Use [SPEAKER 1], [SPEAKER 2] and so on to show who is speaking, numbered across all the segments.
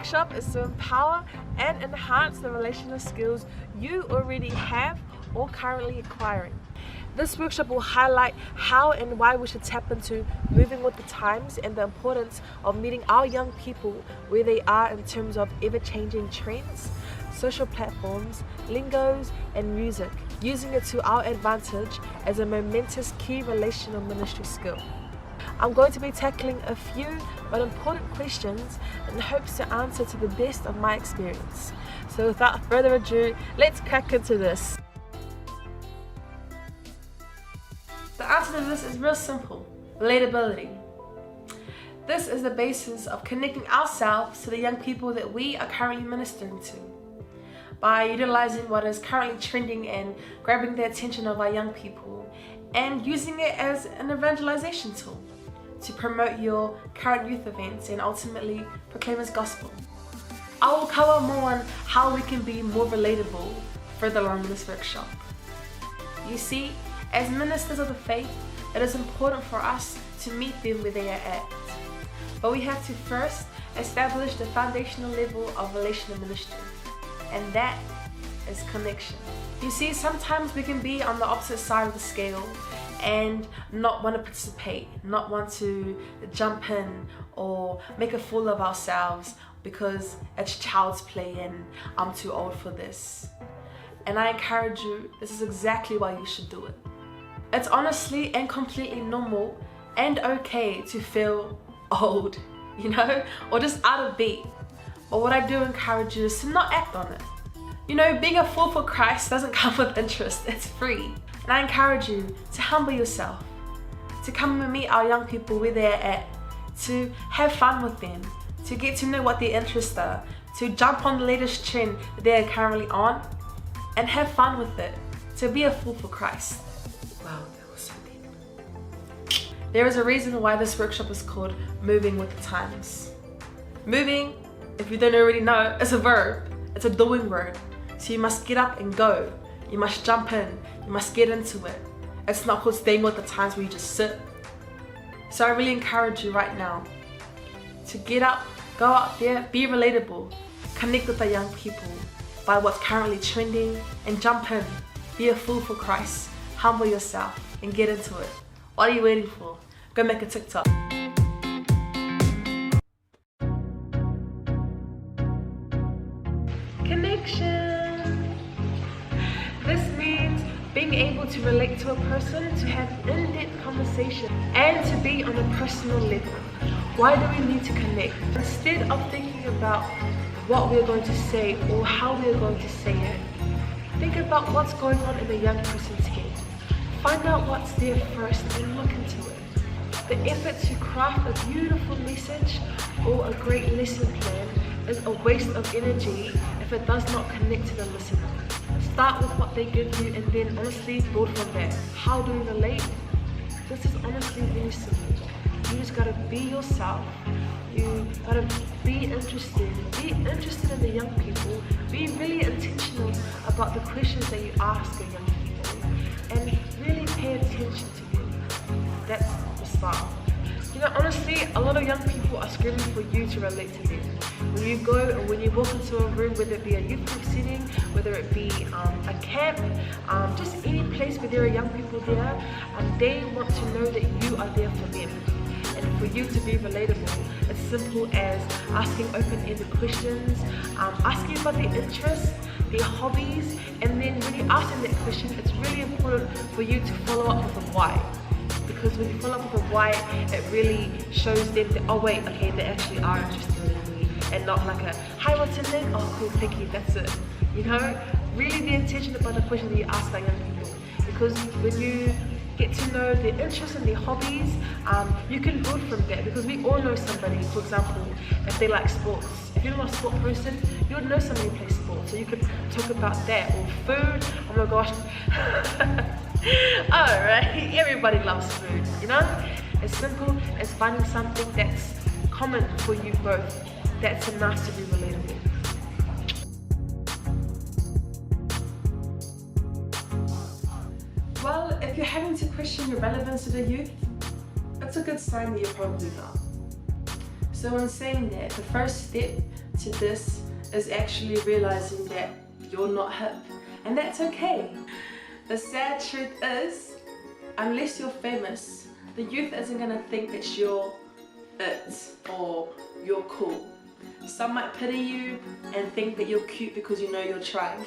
[SPEAKER 1] workshop is to empower and enhance the relational skills you already have or currently acquiring. This workshop will highlight how and why we should tap into moving with the times and the importance of meeting our young people where they are in terms of ever-changing trends, social platforms, lingos, and music, using it to our advantage as a momentous key relational ministry skill. I'm going to be tackling a few but important questions in hopes to answer to the best of my experience. So without further ado, let's crack into this. The answer to this is real simple: relatability. This is the basis of connecting ourselves to the young people that we are currently ministering to. By utilizing what is currently trending and grabbing the attention of our young people and using it as an evangelization tool to promote your current youth events and ultimately proclaim His gospel. I will cover more on how we can be more relatable further along in this workshop. You see, as ministers of the faith, it is important for us to meet them where they are at. But we have to first establish the foundational level of relational ministry, and that is connection. You see, sometimes we can be on the opposite side of the scale and not want to participate, not want to jump in or make a fool of ourselves because it's child's play and I'm too old for this. And I encourage you, this is exactly why you should do it. It's honestly and completely normal and okay to feel old, you know, or just out of beat. But what I do encourage you is to not act on it. You know, being a fool for Christ doesn't come with interest, it's free. And I encourage you to humble yourself, to come and meet our young people where they're at, to have fun with them, to get to know what their interests are, to jump on the latest trend that they're currently on, and have fun with it, to be a fool for Christ. Wow, that was so deep. There is a reason why this workshop is called Moving with the Times. Moving, if you don't already know, is a verb. It's a doing word. So you must get up and go. You must jump in. You must get into it. It's not called staying with the times where you just sit. So I really encourage you right now to get up, go out there, be relatable, connect with the young people by what's currently trending, and jump in. Be a fool for Christ. Humble yourself and get into it. What are you waiting for? Go make a TikTok. Connection. This means being able to relate to a person, to have in-depth conversation, and to be on a personal level. Why do we need to connect? Instead of thinking about what we're going to say or how we're going to say it, think about what's going on in the young person's head. Find out what's there first and look into it. The effort to craft a beautiful message or a great lesson plan is a waste of energy if it does not connect to the listener. Start with what they give you and then honestly build from there. How do you relate? This is honestly very simple. You just gotta be yourself. You gotta be interested. Be interested in the young people. Be really intentional about the questions that you ask the young people. And really pay attention to them. That's the start. You know, honestly, a lot of young people are screaming for you to relate to them. When you go or when you walk into a room, whether it be a youth group setting, whether it be a camp, just any place where there are young people there, they want to know that you are there for them. And for you to be relatable, it's simple as asking open-ended questions, asking about their interests, their hobbies, and then when you ask them that question, it's really important for you to follow up with a why. Because when you follow up with a why, it really shows them that, oh wait, okay, they actually are interested in me, and not like a, hi, what's your name? Oh cool, thank you, that's it. You know, really be intentional about the question that you ask our young people. Because when you get to know their interests and their hobbies, you can build from that, because we all know somebody, for example, if they like sports. If you're not a sport person, you would know somebody who plays sports, so you could talk about that, or food, oh my gosh. Alright, everybody loves food, you know? As simple as finding something that's common for you both, that's enough to be relatable. Well, if you're having to question your relevance to the youth, it's a good sign that you're probably not. So in saying that, the first step to this is actually realizing that you're not hip, and that's okay. The sad truth is, unless you're famous, the youth isn't gonna think that you're it or you're cool. Some might pity you and think that you're cute because you know you're trying.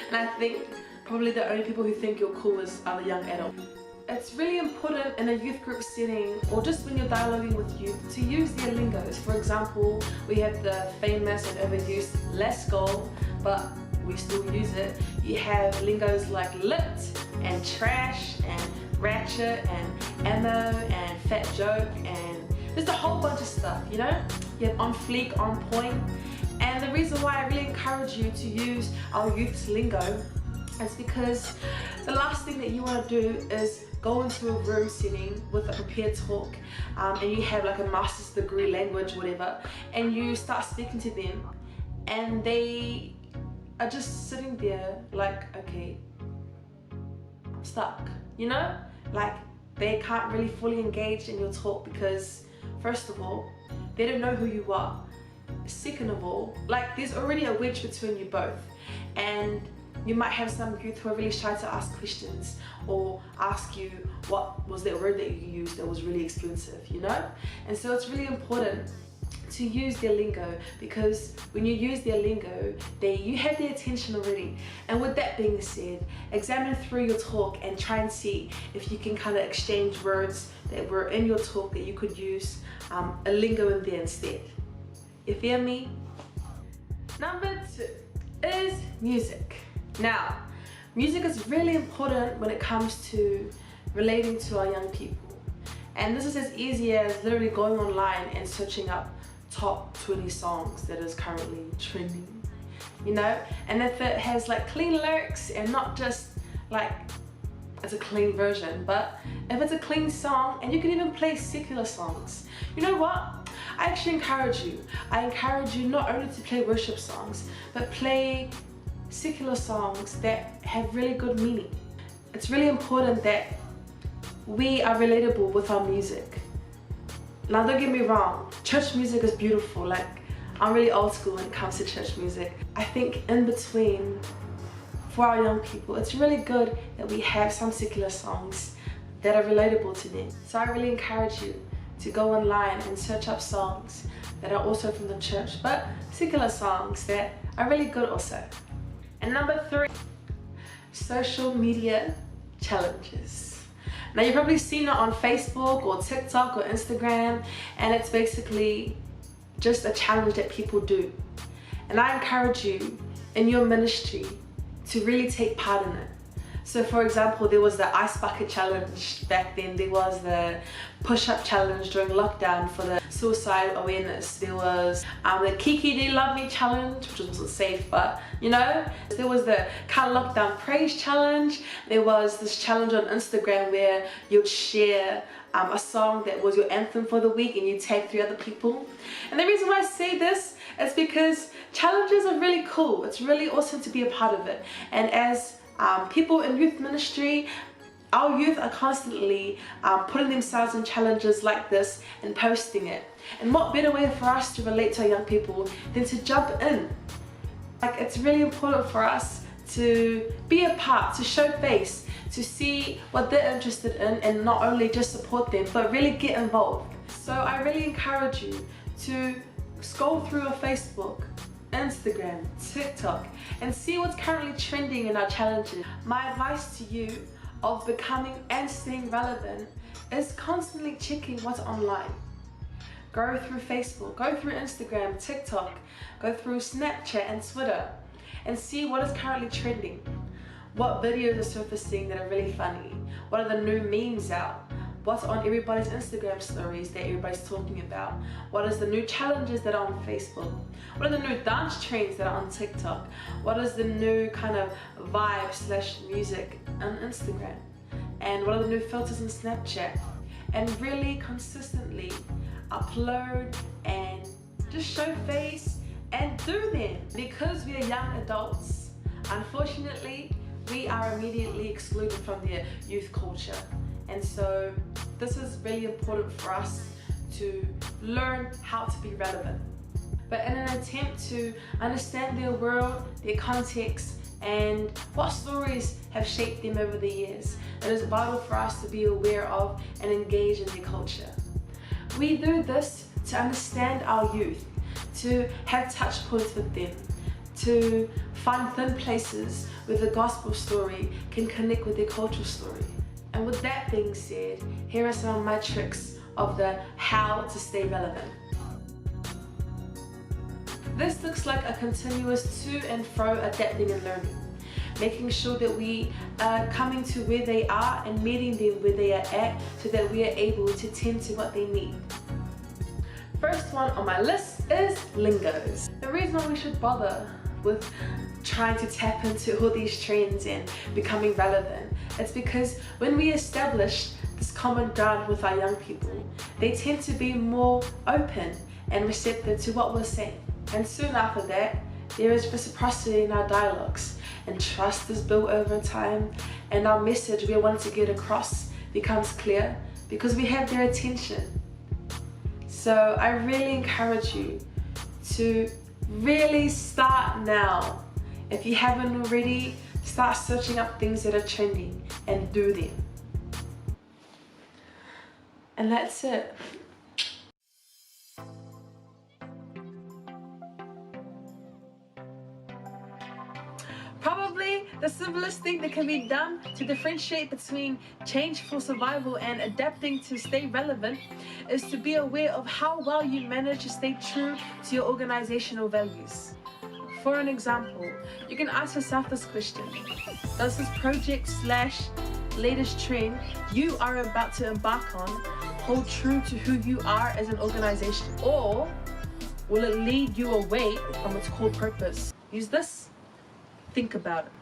[SPEAKER 1] And I think probably the only people who think you're cool are the young adults. It's really important in a youth group setting, or just when you're dialoguing with youth, to use their lingos. For example, we have the famous and overused "let's go," but we still use it. You have lingos like lit and trash and ratchet and ammo and fat joke, and there's a whole bunch of stuff, you know? You have on fleek, on point. And the reason why I really encourage you to use our youth's lingo is because the last thing that you want to do is go into a room setting with a prepared talk, and you have like a master's degree language, whatever, and you start speaking to them and they are just sitting there like, okay, I'm stuck, you know? Like, they can't really fully engage in your talk because, first of all, they don't know who you are. Second of all, like, there's already a wedge between you both, and you might have some youth who are really shy to ask questions or ask you what was that word that you used that was really expensive, you know? And so it's really important to use their lingo, because when you use their lingo, you have their attention already. And with that being said, examine through your talk and try and see if you can kind of exchange words that were in your talk that you could use a lingo in there instead. You feel me? Number 2 is music. Now, music is really important when it comes to relating to our young people. And this is as easy as literally going online and searching up top 20 songs that is currently trending, you know? And if it has like clean lyrics and not just like it's a clean version, but if it's a clean song, and you can even play secular songs, you know what? I actually encourage you. I encourage you not only to play worship songs, but play secular songs that have really good meaning. It's really important that we are relatable with our music. Now, don't get me wrong, church music is beautiful. Like, I'm really old school when it comes to church music. I think in between, for our young people, it's really good that we have some secular songs that are relatable to them. So I really encourage you to go online and search up songs that are also from the church, but secular songs that are really good also. And number 3, social media challenges. Now, you've probably seen it on Facebook or TikTok or Instagram, and it's basically just a challenge that people do. And I encourage you in your ministry to really take part in it. So for example, there was the ice bucket challenge back then. There was the push-up challenge during lockdown for the suicide awareness. There was the Kiki Do You Love Me challenge, which wasn't safe, but you know. There was the Can't Lockdown Praise challenge. There was this challenge on Instagram where you'd share a song that was your anthem for the week and you tag 3 other people. And the reason why I say this is because challenges are really cool. It's really awesome to be a part of it. And as people in youth ministry, our youth are constantly putting themselves in challenges like this and posting it. And what better way for us to relate to our young people than to jump in? Like, it's really important for us to be a part, to show face, to see what they're interested in, and not only just support them, but really get involved. So I really encourage you to scroll through your Facebook, Instagram, TikTok, and see what's currently trending in our challenges. My advice to you of becoming and staying relevant is constantly checking what's online. Go through Facebook, go through Instagram, TikTok, go through Snapchat and Twitter, and see what is currently trending. What videos are surfacing that are really funny? What are the new memes out? What's on everybody's Instagram stories that everybody's talking about? What is the new challenges that are on Facebook? What are the new dance trends that are on TikTok? What is the new kind of vibe / music on Instagram? And what are the new filters on Snapchat? And really consistently upload and just show face and do them. Because we are young adults, unfortunately, we are immediately excluded from their youth culture. And so this is really important for us to learn how to be relevant. but in an attempt to understand their world, their context, and what stories have shaped them over the years. It is vital for us to be aware of and engage in their culture. We do this to understand our youth, to have touch points with them, to find thin places where the gospel story can connect with their cultural story. And with that being said, here are some of my tricks of the how to stay relevant. This looks like a continuous to and fro adapting and learning, making sure that we are coming to where they are and meeting them where they are at so that we are able to tend to what they need. First one on my list is lingos. The reason why we should bother with trying to tap into all these trends and becoming relevant, it's because when we establish this common ground with our young people, they tend to be more open and receptive to what we're saying. And soon after that, there is reciprocity in our dialogues, and trust is built over time, and our message we want to get across becomes clear because we have their attention. So I really encourage you to really start now. If you haven't already, start searching up things that are trending and do them. And that's it. Probably the simplest thing that can be done to differentiate between change for survival and adapting to stay relevant is to be aware of how well you manage to stay true to your organizational values. For an example, you can ask yourself this question: does this project / latest trend you are about to embark on hold true to who you are as an organization, or will it lead you away from its core purpose? Use this. Think about it.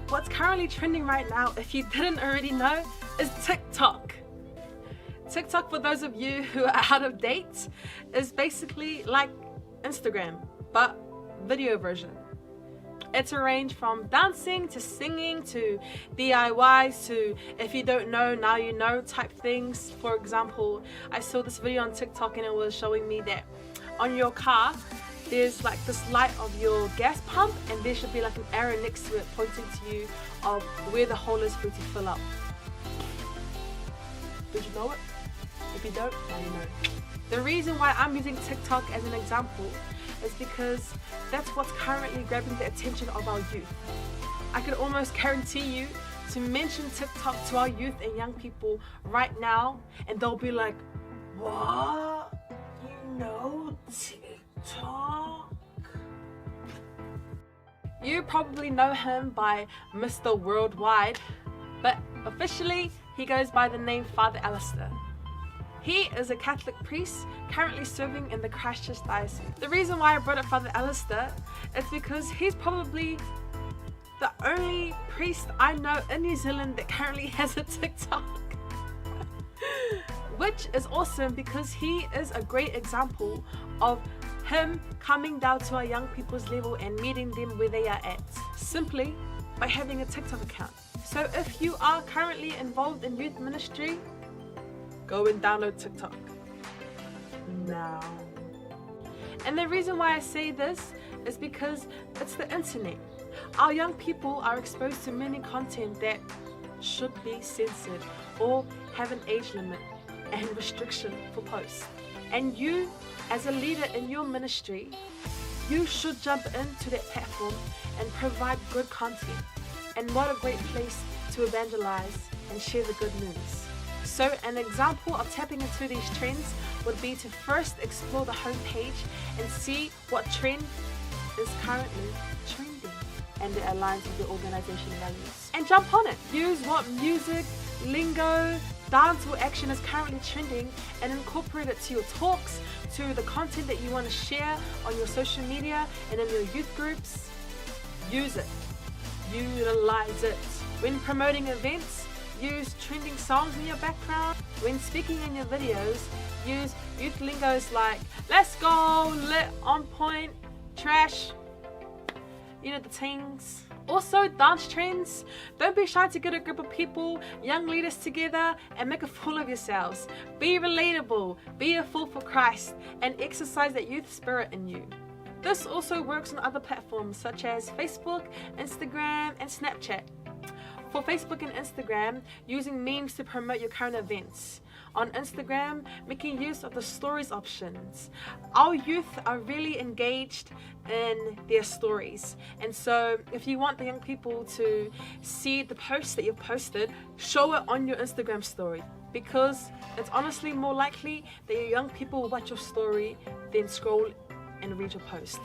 [SPEAKER 1] What's currently trending right now, if you didn't already know, is TikTok. TikTok, for those of you who are out of date, is basically like Instagram, but video version. It's a range from dancing to singing to DIYs to if you don't know, now you know type things. For example, I saw this video on TikTok and it was showing me that on your car there's like this light of your gas pump, and there should be like an arrow next to it pointing to you of where the hole is for you to fill up. Did you know it? If you don't, now you know. The reason why I'm using TikTok as an example is because that's what's currently grabbing the attention of our youth. I can almost guarantee you to mention TikTok to our youth and young people right now, and they'll be like, what? You know TikTok? You probably know him by Mr. Worldwide, but officially he goes by the name Father Alistair. He is a Catholic priest currently serving in the Christchurch diocese. The reason why I brought up Father Alistair is because he's probably the only priest I know in New Zealand that currently has a TikTok. Which is awesome because he is a great example of him coming down to our young people's level and meeting them where they are at, simply by having a TikTok account. So if you are currently involved in youth ministry, go and download TikTok now. And the reason why I say this is because it's the internet. Our young people are exposed to many content that should be censored or have an age limit and restriction for posts. And you, as a leader in your ministry, you should jump into that platform and provide good content. And what a great place to evangelize and share the good news. So an example of tapping into these trends would be to first explore the homepage and see what trend is currently trending and it aligns with your organization values. And jump on it. Use what music, lingo, dance or action is currently trending and incorporate it to your talks, to the content that you want to share on your social media and in your youth groups. Use it. Utilize it. When promoting events, use trending songs in your background. When speaking in your videos, use youth lingos like let's go, lit, on point, trash, you know the things. Also, dance trends. Don't be shy to get a group of people, young leaders together and make a fool of yourselves. Be relatable, be a fool for Christ, and exercise that youth spirit in you. This also works on other platforms such as Facebook, Instagram, and Snapchat. For Facebook and Instagram, using memes to promote your current events. On Instagram, making use of the stories options. Our youth are really engaged in their stories, and so if you want the young people to see the post that you've posted, show it on your Instagram story, because it's honestly more likely that your young people will watch your story than scroll and read your post.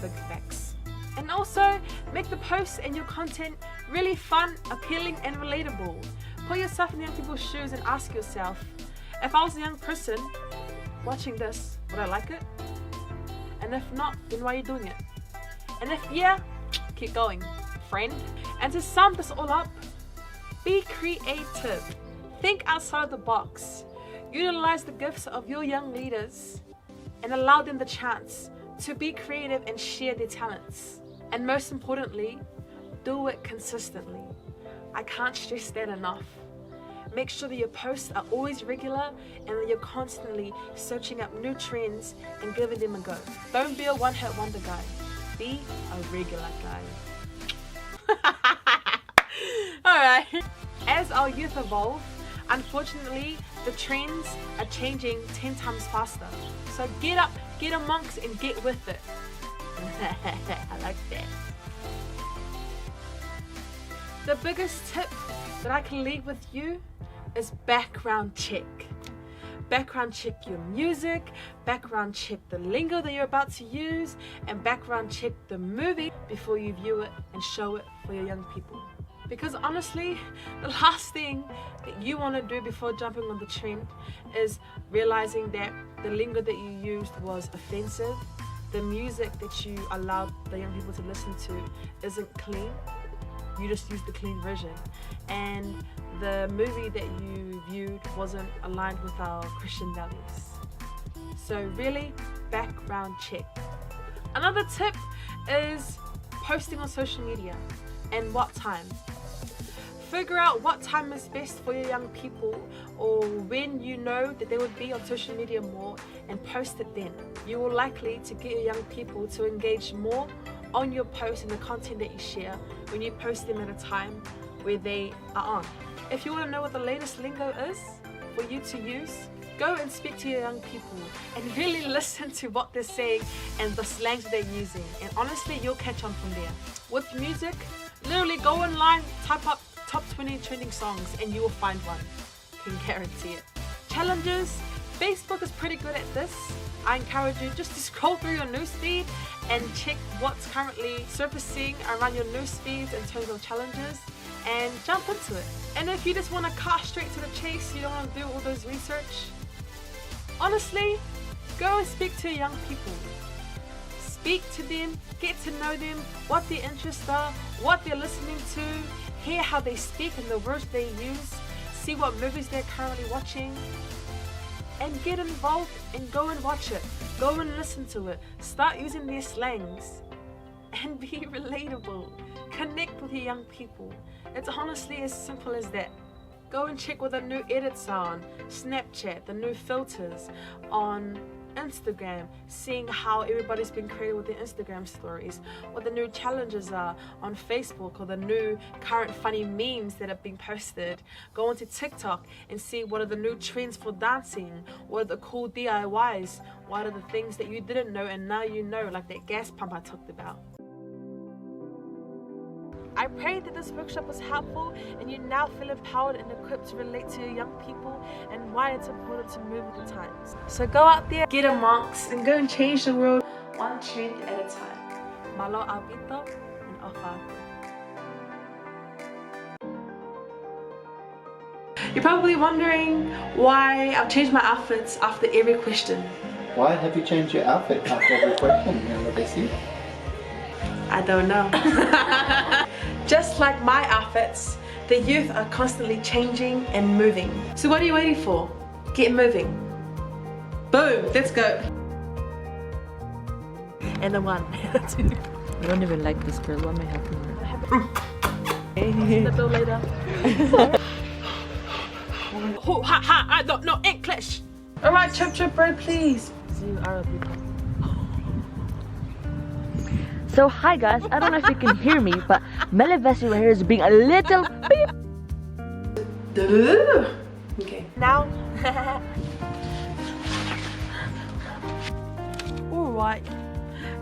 [SPEAKER 1] Big facts. And also, make the posts and your content really fun, appealing, and relatable. Put yourself in young people's shoes and ask yourself, if I was a young person watching this, would I like it? And if not, then why are you doing it? And if yeah, keep going, friend. And to sum this all up, be creative. Think outside of the box. Utilize the gifts of your young leaders and allow them the chance to be creative and share their talents. And most importantly, do it consistently. I can't stress that enough. Make sure that your posts are always regular and that you're constantly searching up new trends and giving them a go. Don't be a one-hit wonder guy. Be a regular guy. Alright. As our youth evolve, unfortunately, the trends are changing 10 times faster. So get up, get amongst, and get with it. I like that. The biggest tip that I can leave with you is background check. Background check your music, background check the lingo that you're about to use, and background check the movie before you view it and show it for your young people. Because honestly, the last thing that you want to do before jumping on the trend is realizing that the lingo that you used was offensive, the music that you allowed the young people to listen to isn't clean, you just used the clean version, and the movie that you viewed wasn't aligned with our Christian values. So really, background check. Another tip is posting on social media, and what time. Figure out what time is best for your young people, or when you know that they would be on social media more, and post it then. You will likely to get your young people to engage more on your post and the content that you share when you post them at a time where they are on. If you want to know what the latest lingo is for you to use, go and speak to your young people and really listen to what they're saying and the slangs they're using, and honestly you'll catch on from there. With music, literally go online, type up top 20 trending songs and you will find one. Can guarantee it. Challenges, Facebook is pretty good at this. I encourage you just to scroll through your newsfeed and check what's currently surfacing around your newsfeeds in terms of challenges and jump into it. And if you just want to cut straight to the chase, you don't want to do all those research, honestly, go and speak to young people. Speak to them, get to know them, what their interests are, what they're listening to, hear how they speak and the words they use, see what movies they're currently watching, and get involved and go and watch it. Go and listen to it. Start using their slangs and be relatable. Connect with your young people. It's honestly as simple as that. Go and check what the new edits are on Snapchat, the new filters on Instagram, seeing how everybody's been created with their Instagram stories, what the new challenges are on Facebook, or the new current funny memes that have been posted. Go onto TikTok and see what are the new trends for dancing, what are the cool DIYs, what are the things that you didn't know and now you know, like that gas pump I talked about. I pray that this workshop was helpful and you now feel empowered and equipped to relate to your young people and why it's important to move with the times. So go out there, get amongst, and go and change the world one trend at a time. Malo abito and ofa. You're probably wondering why I've changed my outfits after every question.
[SPEAKER 2] Why have you changed your outfit after every question, Melevesi?
[SPEAKER 1] I don't know. Just like my outfits, the youth are constantly changing and moving. So what are you waiting for? Get moving. Boom, let's go. And the 1, 2,
[SPEAKER 3] I don't even like this girl. What am I helping her?
[SPEAKER 1] See the bill later. Oh, I don't know English. Alright, chip bread, please.
[SPEAKER 3] So hi guys, I don't know if you can hear me, but Melevesi right here is being a little beep.
[SPEAKER 1] Okay. Now. Alright.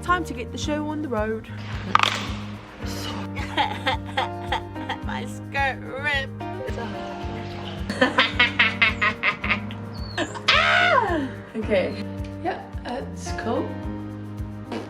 [SPEAKER 1] Time to get the show on the road. My skirt ripped. Okay. Yeah, that's cool.